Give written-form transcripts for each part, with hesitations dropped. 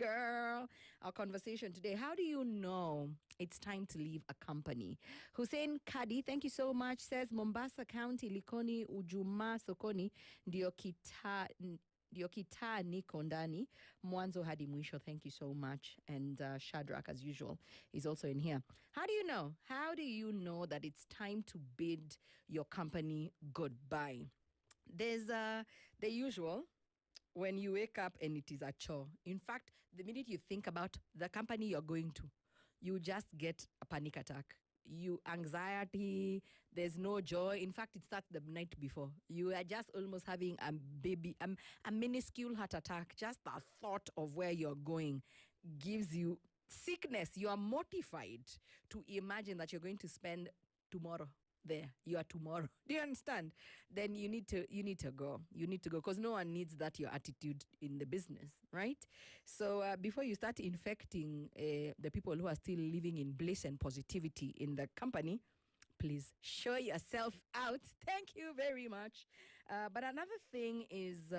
girl. Our conversation today, how do you know it's time to leave a company? Hussein Kadi, thank you so much, says Mombasa County, Likoni, Ujuma, Sokoni, ndio kitaa niko ndani mwanzo hadi mwisho. Thank you so much. And Shadrach, as usual, is also in here. How do you know? How do you know that it's time to bid your company goodbye? There's the usual, when you wake up and it is a chore. In fact, the minute you think about the company you're going to, you just get a panic attack. You anxiety, there's no joy. In fact, it starts the night before. You are just almost having a minuscule heart attack. Just the thought of where you're going gives you sickness. You are mortified to imagine that you're going to spend tomorrow there. You are tomorrow. Do you understand? Then you need to go. You need to go, because no one needs that your attitude in the business, right? So before you start infecting the people who are still living in bliss and positivity in the company, please show yourself out. Thank you very much. But another thing is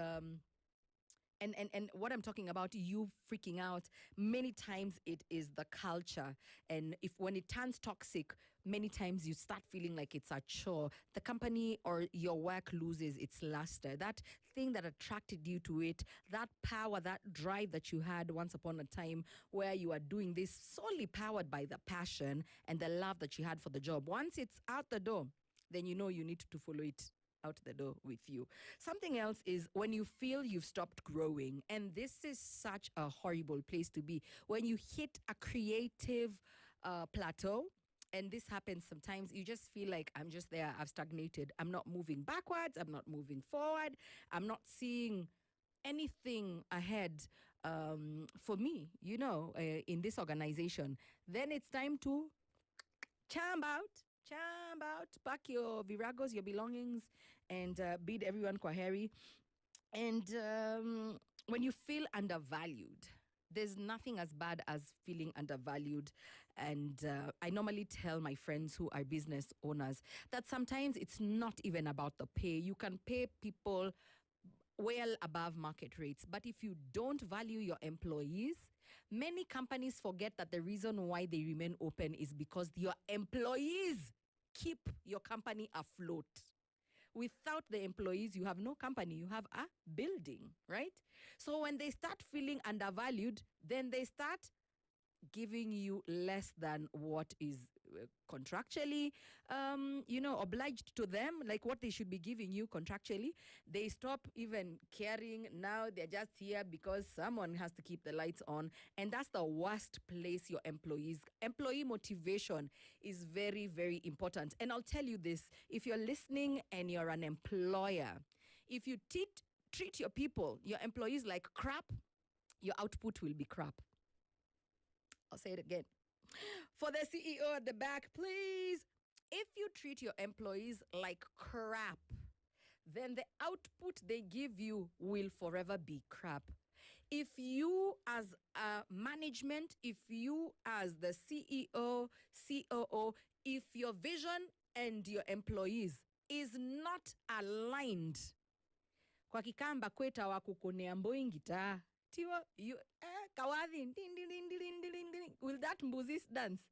and what I'm talking about, you freaking out, many times it is the culture. And when it turns toxic, many times you start feeling like it's a chore. The company or your work loses its luster. That thing that attracted you to it, that power, that drive that you had once upon a time, where you are doing this solely powered by the passion and the love that you had for the job. Once it's out the door, then you know you need to follow it out the door with you. Something else is when you feel you've stopped growing, and this is such a horrible place to be. When you hit a creative plateau, and this happens sometimes, you just feel like, I'm just there, I've stagnated. I'm not moving backwards, I'm not moving forward, I'm not seeing anything ahead for me, in this organization. Then it's time to champ out, pack your viragos, your belongings, and bid everyone kwaheri. And when you feel undervalued, there's nothing as bad as feeling undervalued. And I normally tell my friends who are business owners that sometimes it's not even about the pay. You can pay people well above market rates. But if you don't value your employees, many companies forget that the reason why they remain open is because your employees keep your company afloat. Without the employees, you have no company, you have a building, right? So when they start feeling undervalued, then they start giving you less than what is contractually, obliged to them, like what they should be giving you contractually. They stop even caring. Now they're just here because someone has to keep the lights on. And that's the worst place your employee motivation is very, very important. And I'll tell you this, if you're listening and you're an employer, if you treat your people, your employees like crap, your output will be crap. I'll say it again. For the CEO at the back, please. If you treat your employees like crap, then the output they give you will forever be crap. If you as a management, if you as the CEO, COO, if your vision and your employees is not aligned, kwa kikamba kweta wakukonea mboingita, kawadhi, will that mbuzis dance?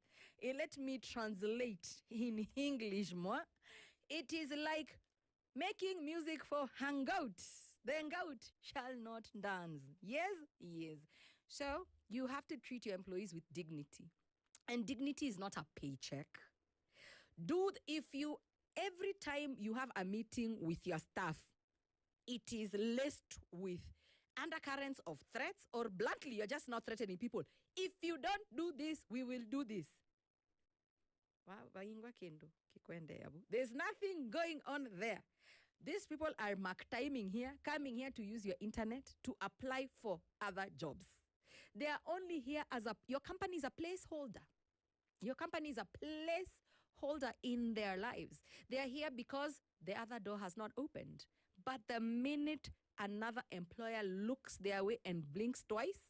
Let me translate in English more. It is like making music for hangouts. The hangout shall not dance. Yes? Yes. So you have to treat your employees with dignity. And dignity is not a paycheck. Dude, every time you have a meeting with your staff, it is laced with undercurrents of threats, or bluntly, you're just not threatening people. If you don't do this, we will do this. There's nothing going on there. These people are mark timing here, coming here to use your internet to apply for other jobs. They are only here your company is a placeholder. Your company is a placeholder in their lives. They are here because the other door has not opened. But the minute another employer looks their way and blinks twice,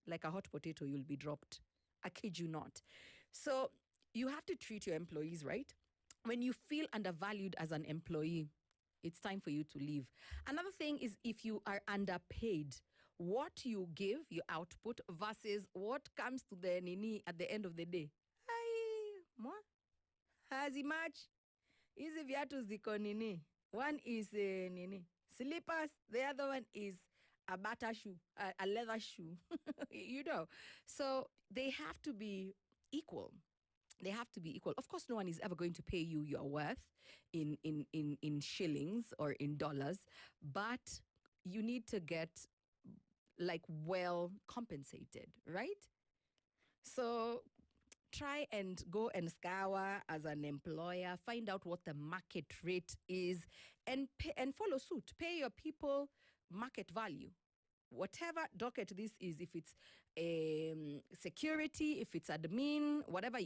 like a hot potato, you'll be dropped. I kid you not. So you have to treat your employees right. When you feel undervalued as an employee, it's time for you to leave. Another thing is if you are underpaid. what you give, your output, versus what comes to the nini at the end of the day. Ai, mwa, hazimatch. Hizi viatu ziko nini. One is nini, slippers. The other one is a butter shoe, a leather shoe. You know. So they have to be equal. They have to be equal. Of course, no one is ever going to pay you your worth in shillings or in dollars, but you need to get like well compensated, right? So try and go and scour as an employer, find out what the market rate is, and pay, and follow suit. Pay your people market value. Whatever docket this is, if it's security, if it's admin, whatever,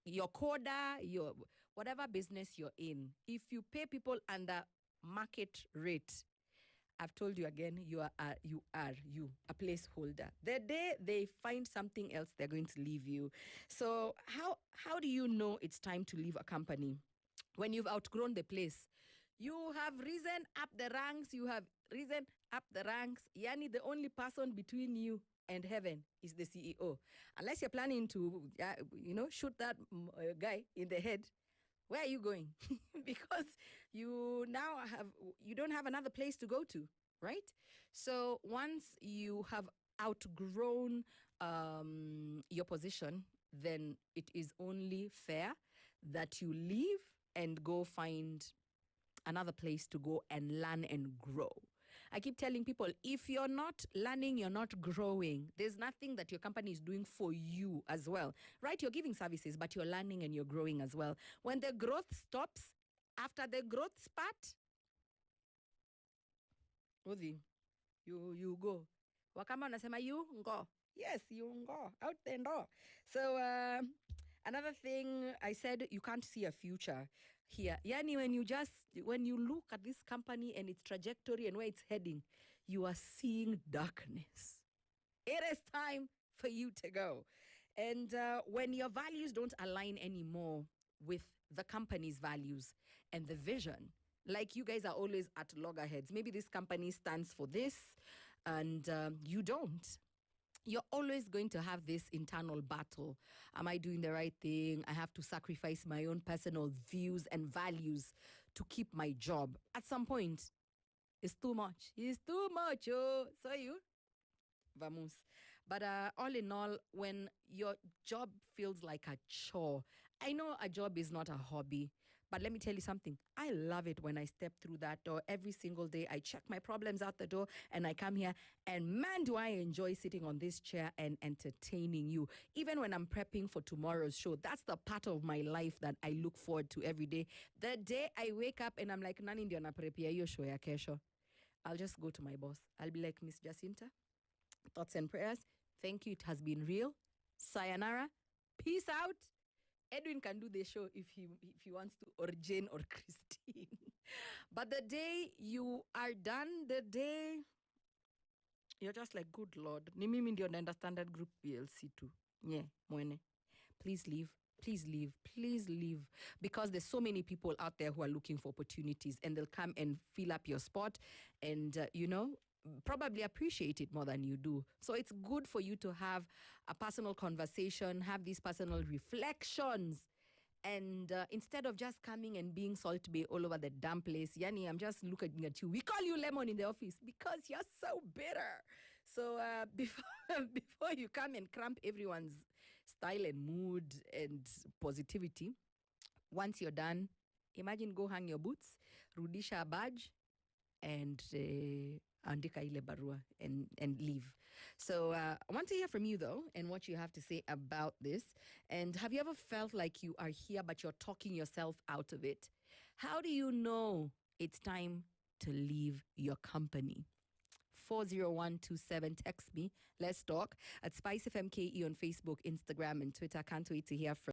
your coda, your whatever business you're in, if you pay people under market rate, I've told you again, you a placeholder. The day they find something else, they're going to leave you. So how do you know it's time to leave a company? When you've outgrown the place. You have risen up the ranks. You have risen up the ranks. Yani, the only person between you and heaven is the CEO. Unless you're planning to, shoot that guy in the head, where are you going? Because you don't have another place to go to, right? So once you have outgrown your position, then it is only fair that you leave and go find another place to go and learn and grow. I keep telling people, if you're not learning, you're not growing. There's nothing that your company is doing for you as well, right? You're giving services, but you're learning and you're growing as well. When the growth stops, after the growth spurt, Odi, you go. Wakama nasema you go. Yes, you go out the door. So another thing I said, you can't see a future here. Yani, when you look at this company and its trajectory and where it's heading, you are seeing darkness. It is time for you to go. And when your values don't align anymore with the company's values and the vision, like you guys are always at loggerheads. Maybe this company stands for this and you don't. You're always going to have this internal battle. Am I doing the right thing? I have to sacrifice my own personal views and values to keep my job. At some point, it's too much. It's too much. Oh, so you? Vamos. But all in all, when your job feels like a chore, I know a job is not a hobby, but let me tell you something. I love it when I step through that door every single day. I check my problems out the door and I come here, and man, do I enjoy sitting on this chair and entertaining you. Even when I'm prepping for tomorrow's show, that's the part of my life that I look forward to every day. The day I wake up and I'm like, nani ndio na prepare hiyo show ya kesho, I'll just go to my boss. I'll be like, Miss Jacinta, thoughts and prayers. Thank you. It has been real. Sayonara. Peace out. Edwin can do the show if he wants to, or Jane or Christine. But the day you are done, the day you're just like, good Lord, ni mimi ndio naenda Standard Group PLC too. Yeah, mwene. Please leave. Please leave. Please leave. Because there's so many people out there who are looking for opportunities, and they'll come and fill up your spot and, probably appreciate it more than you do. So it's good for you to have a personal conversation, have these personal reflections. And instead of just coming and being Salt Bay all over the damn place, Yani, I'm just looking at you. We call you Lemon in the office because you're so bitter. So before you come and cramp everyone's style and mood and positivity, once you're done, imagine go hang your boots, rudisha a badge, and andika ile barua and leave. So I want to hear from you though, and what you have to say about this. And have you ever felt like you are here but you're talking yourself out of it? How do you know it's time to leave your company? 40127, text me. Let's talk at SpiceFM KE on Facebook, Instagram, and Twitter. Can't wait to hear from